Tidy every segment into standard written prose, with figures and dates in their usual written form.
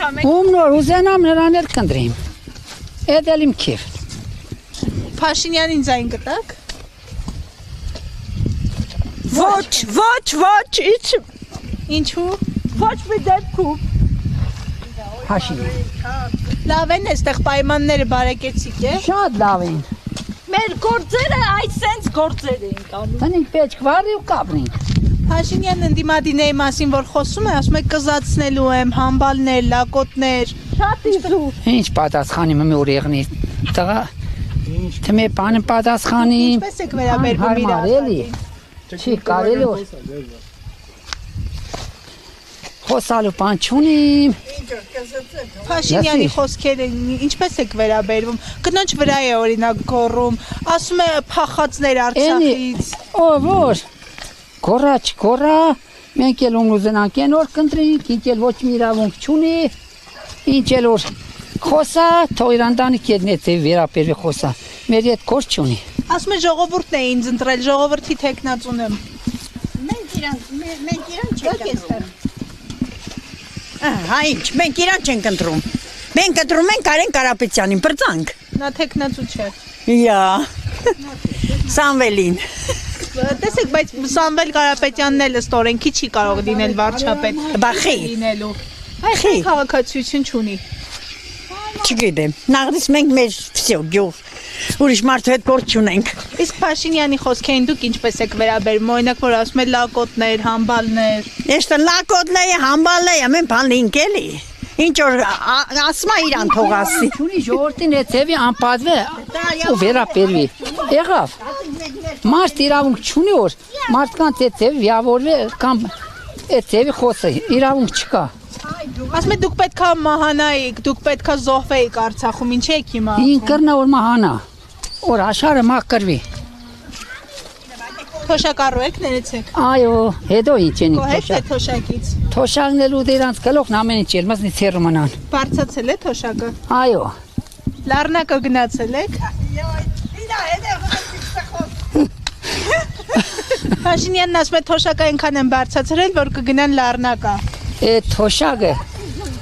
անգամ եք։ Ում նոր ուզենամ նրան էլ կնդրիմ։ Էդ էլ իմ քիվ։ Փաշինյանին ձայն կտակ։ Ոչ, Ինչու։ ոչ մի դեպքում։ Փաշինյան։ Լավ են այստեղ պայմանները բարեկեցիկ է։ Շատ լավ են։ Մեր գործերը այդ սենց գործեր են անում։ Տնիկ պետք վարի ու կապրին։ Փաշինյանն ընդդիմադիրների մասին որ խոսում է, ասում է կզացնելու եմ, համբալներ, լակոտներ։ Շատ իզուր։ Ինչ պատասխանի մը ուրեղնի։ Տղա թմե բանը պատասխանի։ Ինչպես եք վերաբերվում իր Էլի։ Չի կարելի որ։ Խոսալու բան չունիմ։ Փաշինյանի խոսքերը ինչպես եք վերաբերվում։ Կնոջ վրա է օրինակ գոռում, ասում է փախածներ Արցախից։ Որ գոռա, մենք էլ ուզենանք են որ կընտրենք, ինչ էլ ոչ մի իրավունք չունի, ինչ էլ որ խոսա, թող իր ընտանիքի հետ նետ վերաբերվի խոսա, մեր հետ գործ չունի։ Ասում է ժողովուրդն է ինձ ընտրել, ժողովրդի թեկնածուն եմ։ Մենք իրան չենք ընտրում։ Հա ինչ, մենք իրան չենք ընտրում։ Մենք ընտրում ենք Կարեն Կարապետյանին, բրծանք։ Նա թեկնածու չէ։ Յա։ Սամվելին։ Տեսեք, բայց Սամվել Կարապետյանն էլ ըստ օրենքի չի կարող լինել վարչապետ։ Բախի։ Լինելու։ Այստեղ քաղաքացիություն չունի։ Չգիտեմ։ Նախից մենք մեր վсё գյուղ ուրիշ մարդու հետ գործ չունենք։ Իսկ Փաշինյանի խոսքերին դուք ինչպես եք վերաբերվում, օրինակ որ ասում է լակոտներ, համբալներ։ Էստը լակոտները, համբալները, մեն բան լինք էլի։ Ինչ որ ասма իրան թող ասի։ Չունի ժողովրդին էցևի անպատվե ու վերաբերվի։ Եղավ։ Մարդ իրավունք չունի որ մարդկանց էցև վիավորվի կամ էցևի խոսը իրավունք չկա։ Ասում է դուք պետքա մահանայիք, դուք պետքա զոհվեիք Արցախում, ինչ եք հիմա։ Ինքրնա որ մահանա։ Որ աշխարհը մակրվի։ Թոշակառու եք ներեցեք։ Այո, հետո ինչ են Կոհեք է թոշակից։ Թոշակն էլ ու դրանց գլոխն ամեն ինչ էլ մզնի ցերու մնան։ Բարձացել է թոշակը։ Այո։ Լառնակը գնացել եք։ Փաշինյանն ասում է թոշակը այնքան են բարձացրել, որ կգնան լառնակա։ Այդ թոշակը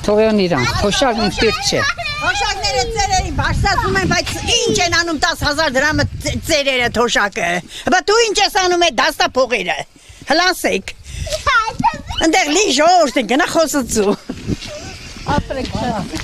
թողեն իրան, թոշակն ինձ պետք չէ։ Թոշակները ծերերի բարձրացում են, բայց ինչ են անում 10,000 դրամը ծերերը թոշակը։ Բայց դու ինչ ես անում է դաստափողերը։ Հլասեք։ Այնտեղ լի ժողովուրդ են գնա խոսացու։ Ապրեք։